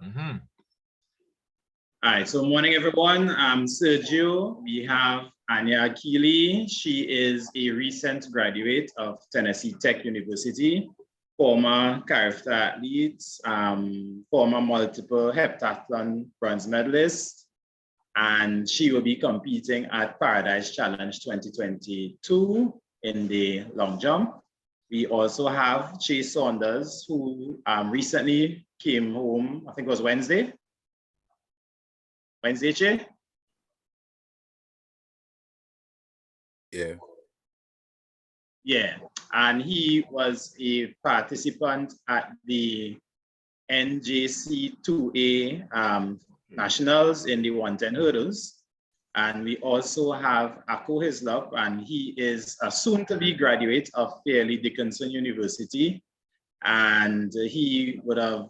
Mm-hmm. All right, so morning, everyone. I'm Sergio. We have Anya Keeley. She is a recent graduate of Tennessee Tech University, former character athlete, former multiple heptathlon bronze medalist, and she will be competing at Paradise Challenge 2022 in the long jump. We also have Chase Saunders, who recently came home, I think it was Wednesday, Che? Yeah. Yeah, and he was a participant at the NJC 2A Nationals in the 110 hurdles. And we also have Akko Hislop, and he is a soon-to-be graduate of Fairleigh Dickinson University. And he would have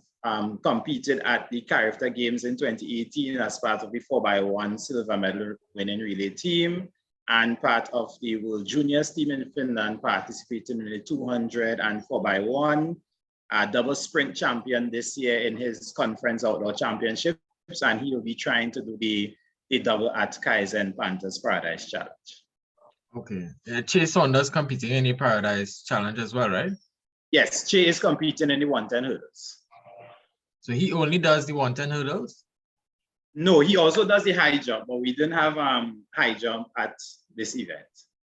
competed at the Carifta Games in 2018 as part of the 4x1 silver medal winning relay team and part of the World Juniors team in Finland, participating in the 200 and 4x1, double sprint champion this year in his conference outdoor championships, and he will be trying to do the double at Kaizen Panthers Paradise Challenge. Okay. Chase Saunders competing in the Paradise Challenge as well, right? Yes, Che is competing in the 110 hurdles. So he only does the 110 hurdles? No, he also does the high jump, but we didn't have high jump at this event.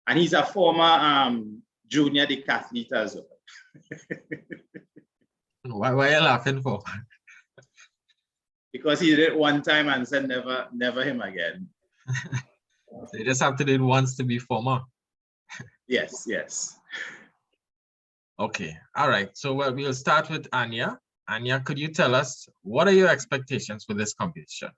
And he's a former junior decathlete as well. Why are you laughing for? Because he did it one time and said never him again. So you just have to do it once to be former. Yes, yes. Okay, all right. So we'll start with Anya. Anya, could you tell us what are your expectations for this competition?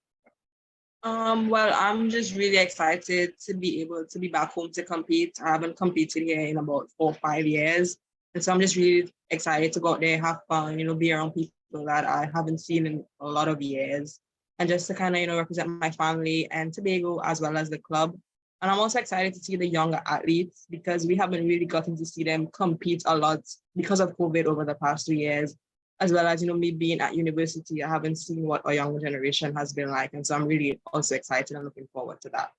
Well, I'm just really excited to be able to be back home to compete. I haven't competed here in about 4 or 5 years. And so I'm just really excited to go out there, have fun, be around people that I haven't seen in a lot of years. And just to kind of, represent my family and Tobago as well as the club. And I'm also excited to see the younger athletes because we haven't really gotten to see them compete a lot because of COVID over the past 2 years. As well as, me being at university, I haven't seen what our younger generation has been like. And so I'm really also excited and looking forward to that.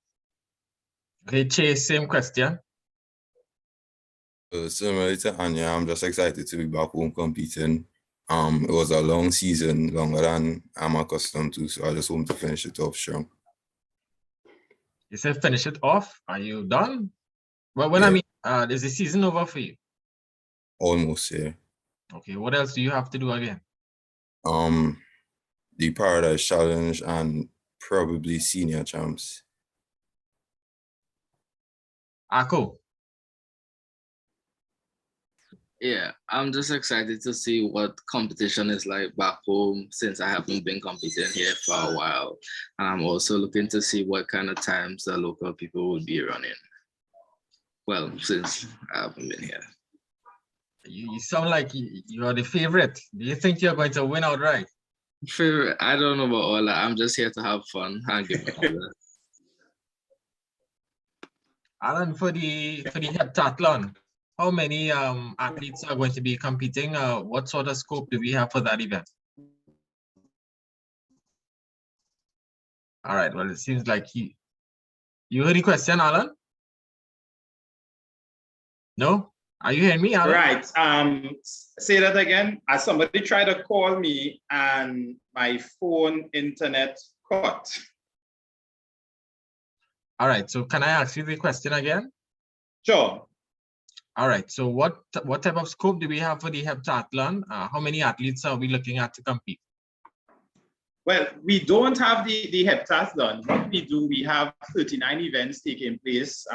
Okay, Chase, same question. Similar to Anya, I'm just excited to be back home competing. It was a long season, longer than I'm accustomed to, so I just want to finish it off strong. You said finish it off. Are you done? Well, is the season over for you? Almost, yeah. Okay, what else do you have to do again? The Paradise Challenge and probably senior champs. Akko. Yeah, I'm just excited to see what competition is like back home since I haven't been competing here for a while. And I'm also looking to see what kind of times the local people will be running. Well, since I haven't been here. You sound like you are the favorite. Do you think you're going to win outright? Favorite? I don't know about all that. I'm just here to have fun and give my all that. Alan, for the heptathlon, how many athletes are going to be competing? What sort of scope do we have for that event? All right, well, it seems like you heard the question, Alan? No? Are you hearing me, Alan? Right. Say that again. As somebody tried to call me and my phone internet cut. All right, so can I ask you the question again? Sure. All right, so what type of scope do we have for the heptathlon? How many athletes are we looking at to compete? Well, we don't have the heptathlon. What we do, we have 39 events taking place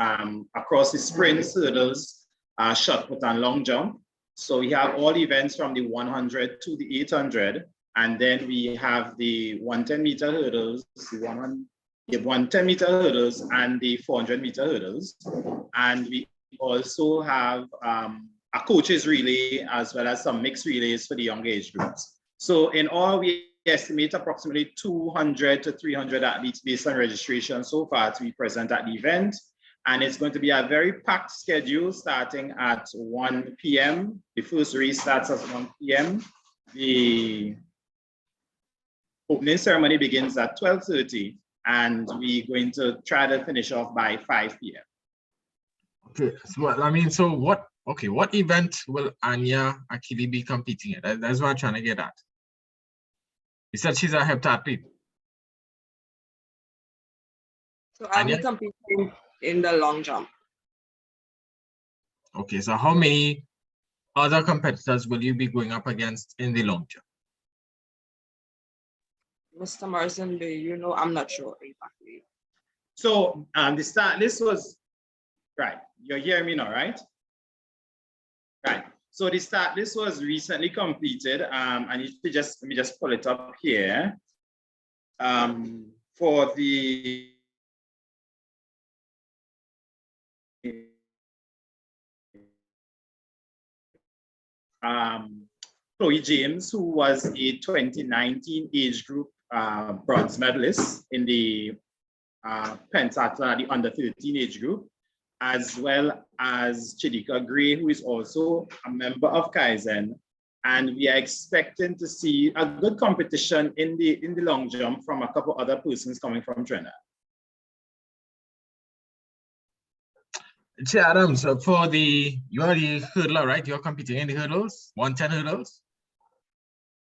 across the sprints, hurdles, shot put, and long jump. So we have all events from the 100 to the 800, and then we have the 110-meter hurdles, the 110-meter hurdles, and the 400-meter hurdles. And we also have a coaches relay as well as some mixed relays for the younger age groups. So in all, we estimate approximately 200 to 300 athletes based on registration so far to be present at the event. And it's going to be a very packed schedule starting at 1 p.m. The first race starts at 1 p.m. The opening ceremony begins at 12:30, and we're going to try to finish off by 5 p.m. Okay, so well, I mean, so what event will Anya actually be competing in? That's what I'm trying to get at. You said she's a heptathlete. So I'll Anya? be competing in the long jump. Okay, so how many other competitors will you be going up against in the long jump? Mr. Morrison, you know, I'm not sure exactly. So the start list was, right, you're hearing me now, right? Right. So the start list was recently completed. I need to let me just pull it up here. For the Chloe James, who was a 2019 age group bronze medalist in the pentathlon, the under 13 age group, as well as Chidika Gray, who is also a member of Kaizen. And we are expecting to see a good competition in the long jump from a couple other persons coming from Trinidad. Adams, so for you are the hurdler, right? You're competing in the hurdles, 110 hurdles?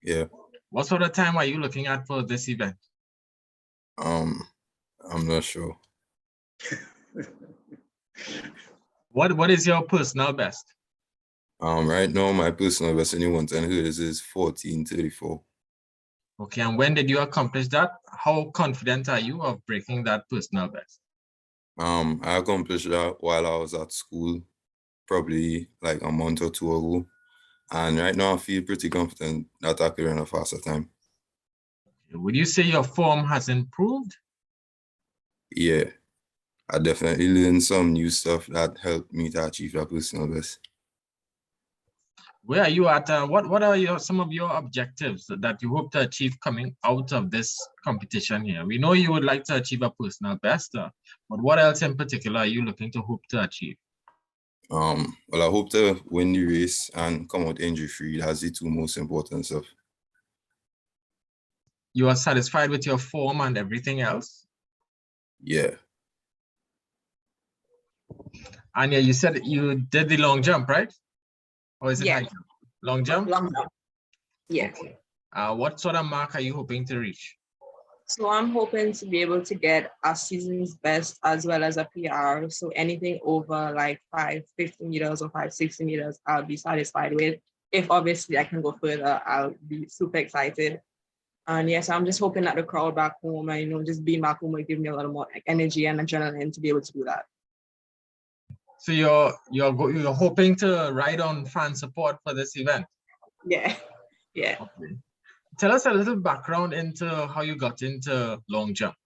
Yeah. What sort of time are you looking at for this event? I'm not sure. What is your personal best? Right now my personal best in the 110 hurdles is 14:34. Okay, and when did you accomplish that? How confident are you of breaking that personal best? I accomplished that while I was at school, probably like a month or two ago. And right now I feel pretty confident that I could run a faster time. Would you say your form has improved? Yeah, I definitely learned some new stuff that helped me to achieve that personal best. Where are you at? What are some of your objectives that you hope to achieve coming out of this competition here? We know you would like to achieve a personal best, but what else in particular are you looking to hope to achieve? Well, I hope to win the race and come out injury-free. That's the two most important stuff. You are satisfied with your form and everything else? Yeah. Anya, you said you did the long jump, right? Or is it high jump? Long jump? Long jump. Yeah. Okay. What sort of mark are you hoping to reach? So I'm hoping to be able to get a season's best as well as a PR. So anything over like 550 meters or 560 meters, I'll be satisfied with. If obviously I can go further, I'll be super excited. And yes, I'm just hoping that the crowd back home and, you know, just being back home will give me a little more energy and adrenaline to be able to do that. So you're hoping to ride on fan support for this event? Yeah, yeah. Okay. Tell us a little background into how you got into long jump.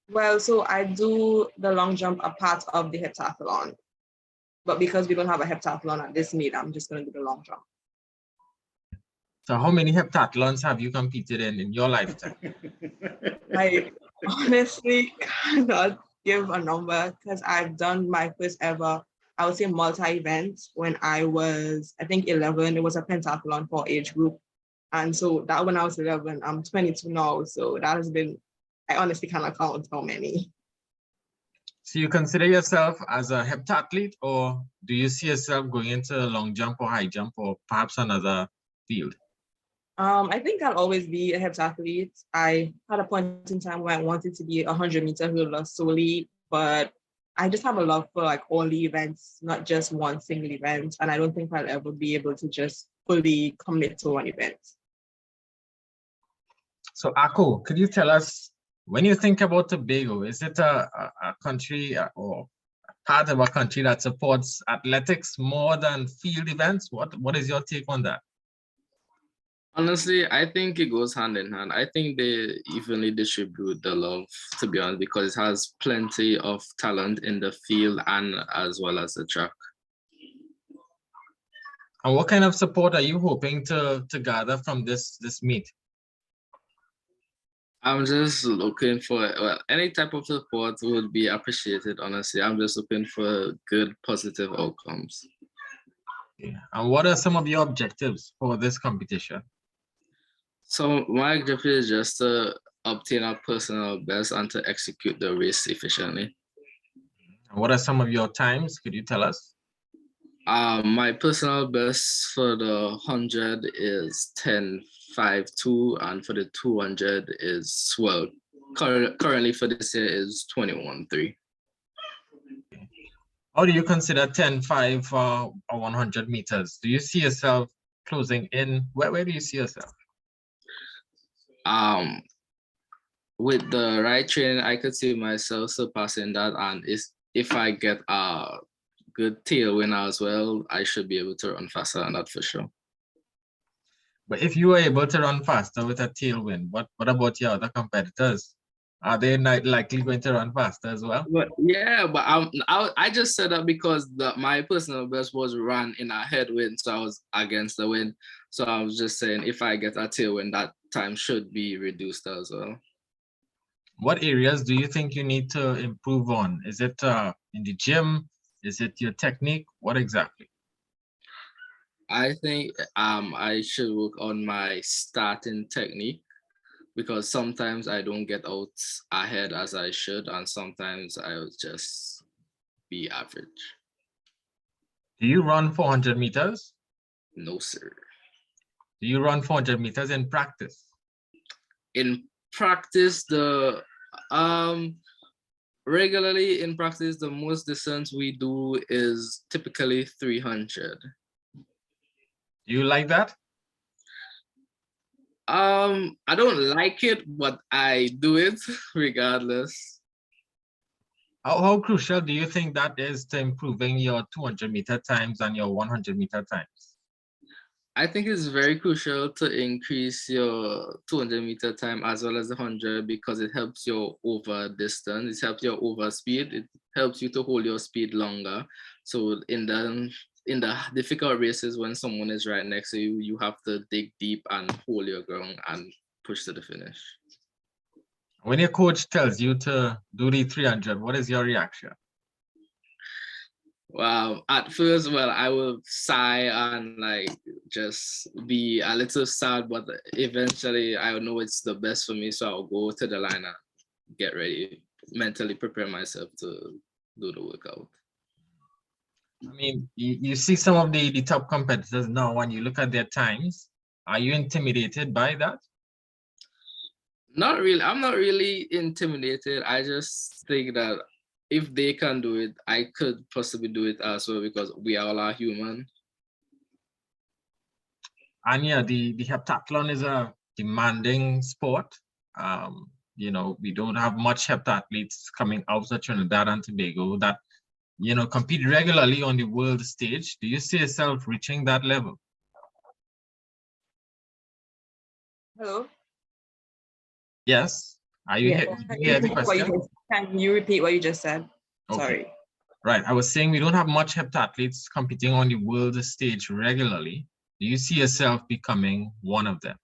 Well, so I do the long jump a part of the heptathlon, but because we don't have a heptathlon at this meet, I'm just going to do the long jump. So how many heptathlons have you competed in your lifetime? I honestly cannot give a number because I've done my first ever, I would say, multi-event when I was, I think 11. It was a pentathlon for age group. And so that when I was 11, I'm 22 now. So that has been, I honestly cannot count how many. So you consider yourself as a heptathlete, or do you see yourself going into long jump or high jump or perhaps another field? I think I'll always be a heptathlete. I had a point in time where I wanted to be a 100-meter hurdler solely, but I just have a love for like all the events, not just one single event. And I don't think I'll ever be able to just fully commit to one event. So Ako, could you tell us, when you think about Tobago, is it a country or part of a country that supports athletics more than field events? What is your take on that? Honestly, I think it goes hand in hand. I think they evenly distribute the love, to be honest, because it has plenty of talent in the field and as well as the track. And what kind of support are you hoping to gather from this meet? I'm just looking for, well, any type of support would be appreciated, honestly. I'm just looking for good, positive outcomes. Yeah. And what are some of your objectives for this competition? So my objective is just to obtain a personal best and to execute the race efficiently. What are some of your times? Could you tell us? My personal best for the 100 is 10.52, and for the 200 is, well, currently for this year is 21.3. How do you consider 10.5 for 100 meters? Do you see yourself closing in? Where do you see yourself? With the right training, I could see myself surpassing that, and if I get a good tailwind as well, I should be able to run faster than that for sure. But if you were able to run faster with a tailwind, what about your other competitors? Are they not likely going to run faster as well? But yeah, but I just said that because my personal best was run in a headwind, so I was against the wind. So I was just saying if I get a tailwind, that time should be reduced as well. What areas do you think you need to improve on? Is it in the gym? Is it your technique? What exactly? I think I should work on my starting technique, because sometimes I don't get out ahead as I should, and sometimes I would just be average. Do you run 400 meters? No, sir. Do you run 400 meters in practice? In practice, regularly in practice, the most distance we do is typically 300. Do you like that? I don't like it, but I do it regardless. How crucial do you think that is to improving your 200 meter times and your 100 meter times? I think it's very crucial to increase your 200 meter time as well as the 100, because it helps your over distance, it helps your over speed, it helps you to hold your speed longer. So in the difficult races, when someone is right next to you, you have to dig deep and hold your ground and push to the finish. When your coach tells you to do the 300, what is your reaction? Well, at first, I will sigh and like just be a little sad, but eventually I know it's the best for me, so I'll go to the line and get ready, mentally prepare myself to do the workout. I mean, you see some of the top competitors now, when you look at their times, are you intimidated by that? Not really. I'm not really intimidated. I just think that if they can do it, I could possibly do it as well, because we all are human. And yeah, the heptathlon is a demanding sport. You know, we don't have much heptathletes coming out of Trinidad and Tobago that, you know, compete regularly on the world stage. Do you see yourself reaching that level? Hello? Yes. Are you Yeah. here? Did you hear the question? Can you repeat what you just said? Okay. Sorry. Right. I was saying we don't have much heptathletes competing on the world stage regularly. Do you see yourself becoming one of them?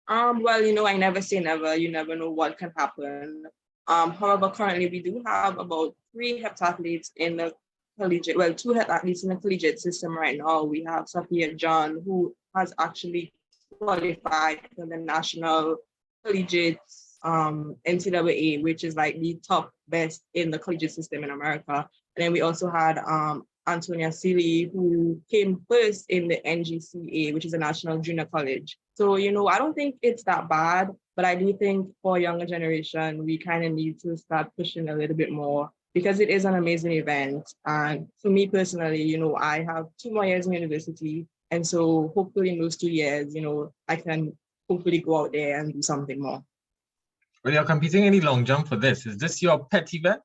Well, you know, I never say never. You never know what can happen. However, currently we do have about 3 heptathletes in the collegiate, well, 2 heptathletes in the collegiate system right now. We have Sophia John, who has actually qualified for the national collegiate NCAA, which is like the top best in the collegiate system in America. And then we also had Antonia Seeley, who came first in the NGCA, which is a national junior college. So, you know, I don't think it's that bad, but I do think for a younger generation, we kind of need to start pushing a little bit more, because it is an amazing event. And for me personally, you know, I have 2 more years in university. And so hopefully in those 2 years, you know, I can hopefully go out there and do something more. Well, you're competing in the long jump for this. Is this your pet event?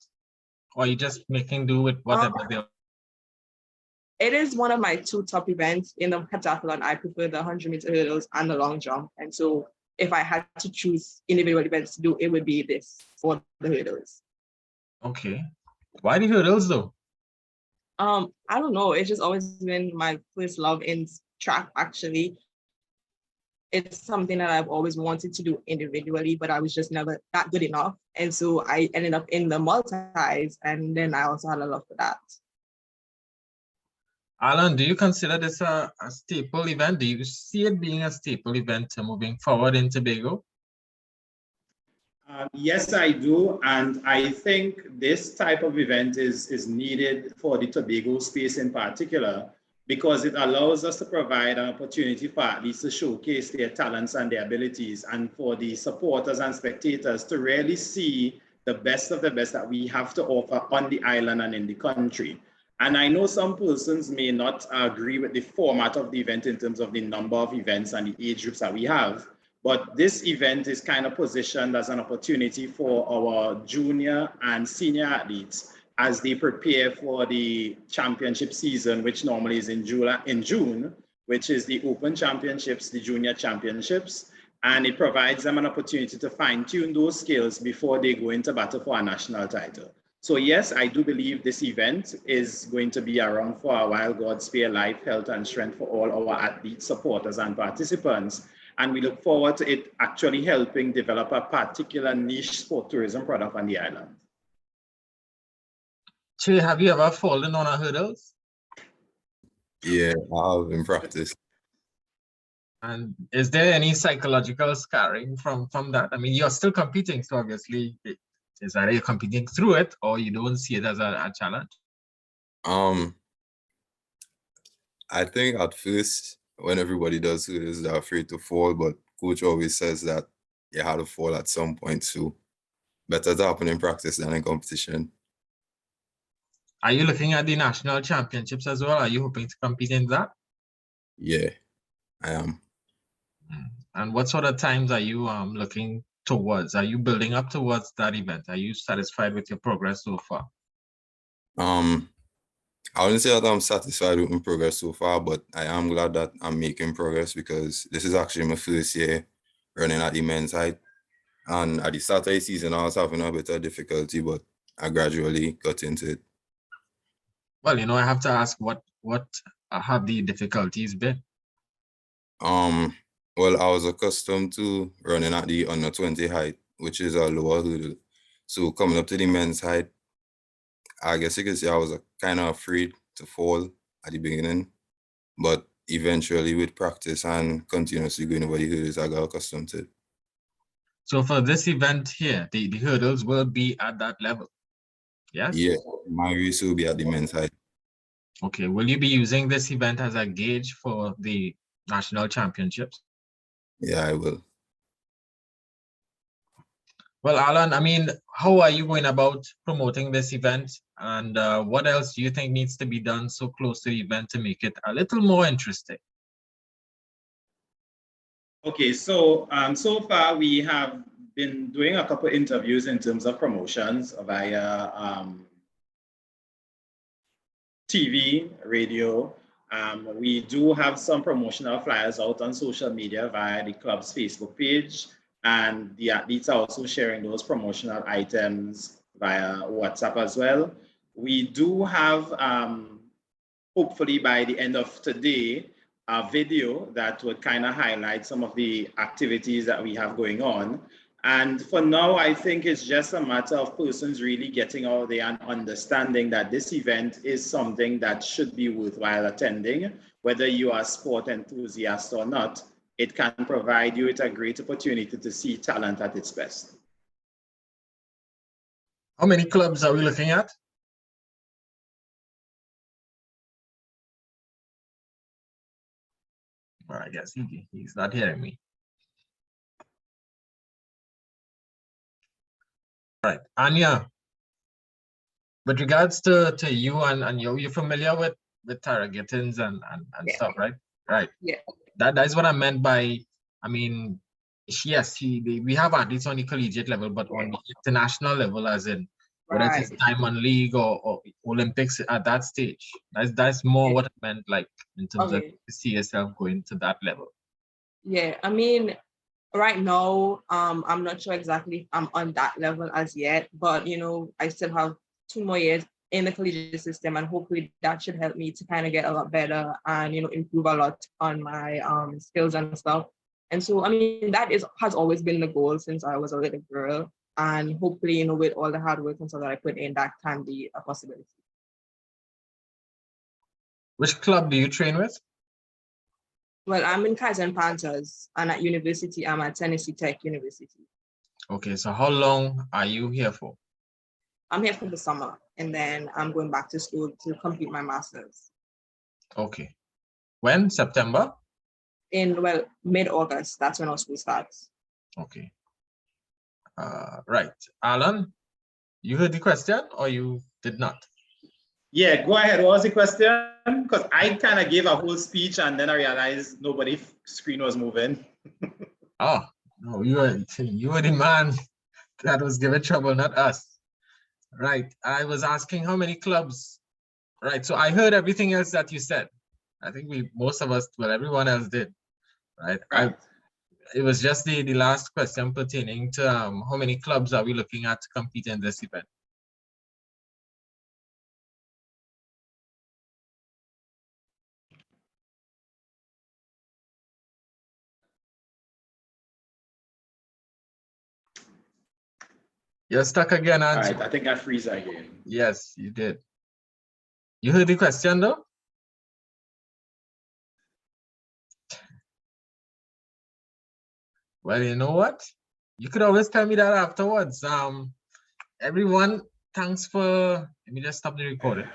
Or are you just making do with whatever they're... It is one of my 2 top events in the heptathlon. I prefer the 100-meter hurdles and the long jump. And so if I had to choose individual events to do, it would be this for the hurdles. Okay. Why the hurdles though? I don't know. It's just always been my first love in track, actually. It's something that I've always wanted to do individually, but I was just never that good enough. And so I ended up in the multis, and then I also had a love for that. Alan, do you consider this a staple event? Do you see it being a staple event moving forward in Tobago? Yes, I do. And I think this type of event is needed for the Tobago space in particular, because it allows us to provide an opportunity for athletes to showcase their talents and their abilities, and for the supporters and spectators to really see the best of the best that we have to offer on the island and in the country. And I know some persons may not agree with the format of the event in terms of the number of events and the age groups that we have. But this event is kind of positioned as an opportunity for our junior and senior athletes as they prepare for the championship season, which normally is in June, which is the Open Championships, the Junior Championships. And it provides them an opportunity to fine-tune those skills before they go into battle for a national title. So yes, I do believe this event is going to be around for a while. God spare life, health, and strength for all our athletes, supporters, and participants. And we look forward to it actually helping develop a particular niche sport tourism product on the island. Che, have you ever fallen on a hurdles? Yeah, I have in practice. And is there any psychological scarring from that? I mean, you're still competing, so obviously, is either you're competing through it or you don't see it as a challenge? I think at first, when everybody does hurdles, they're afraid to fall, but coach always says that you have to fall at some point, so better to happen in practice than in competition. Are you looking at the national championships as well? Are you hoping to compete in that? Yeah, I am. And what sort of times are you looking towards? Are you building up towards that event? Are you satisfied with your progress so far? I wouldn't say that I'm satisfied with my progress so far, but I am glad that I'm making progress, because this is actually my first year running at the men's height. And at the start of the season, I was having a bit of difficulty, but I gradually got into it. Well, you know, I have to ask what have the difficulties been? Well, I was accustomed to running at the under 20 height, which is a lower hurdle. So coming up to the men's height, I guess you could say I was kind of afraid to fall at the beginning, but eventually with practice and continuously going over the hurdles, I got accustomed to it. So for this event here, the hurdles will be at that level. Yes? Yeah, my race will be at the men's height. Okay, will you be using this event as a gauge for the national championships? Yeah, I will. Well, Alan, I mean, how are you going about promoting this event? And what else do you think needs to be done so close to the event to make it a little more interesting? Okay, so so far we have been doing a couple of interviews in terms of promotions via TV, radio. We do have some promotional flyers out on social media via the club's Facebook page, and the athletes are also sharing those promotional items via WhatsApp as well. We do have, hopefully by the end of today, a video that would kind of highlight some of the activities that we have going on. And for now, I think it's just a matter of persons really getting out there and understanding that this event is something that should be worthwhile attending, whether you are a sport enthusiast or not. It can provide you with a great opportunity to see talent at its best. How many clubs are we looking at? Well, I guess he's not hearing me. All right, Anya, with regards to you and you're familiar with targetings and Yeah. stuff, right? Right. Yeah. That is what I meant by, I mean, yes, we have athletes on the collegiate level, but on the international level, as in whether Right. it's Diamond League or Olympics at that stage. That's more what I meant, like in terms of Okay. to see yourself going to that level. Yeah, I mean, right now, I'm not sure exactly if I'm on that level as yet, but you know, I still have 2 more years in the collegiate system, and hopefully that should help me to kind of get a lot better and you know improve a lot on my skills and stuff. And so, I mean, that has always been the goal since I was a little girl, and hopefully, you know, with all the hard work and stuff that I put in, that can be a possibility. Which club do you train with? Well, I'm in Kaizen Panthers, and at university, I'm at Tennessee Tech University. Okay, so how long are you here for? I'm here for the summer, and then I'm going back to school to complete my master's Okay. When? September? in, well, mid-August. That's when our school starts. Okay. Right. Alan, you heard the question or you did not? Yeah, go ahead. What was the question? Because I kind of gave a whole speech and then I realized nobody's screen was moving. Oh, no, you were the man that was giving trouble, not us. Right. I was asking how many clubs. Right. So I heard everything else that you said. I think most of us, well, everyone else did. Right. Right. It was just the last question pertaining to how many clubs are we looking at to compete in this event? You're stuck again, All aren't right, you? I think I freeze again. Yes, you did. You heard the question though? Well, you know what? You could always tell me that afterwards. Everyone, thanks for, let me just stop the recording.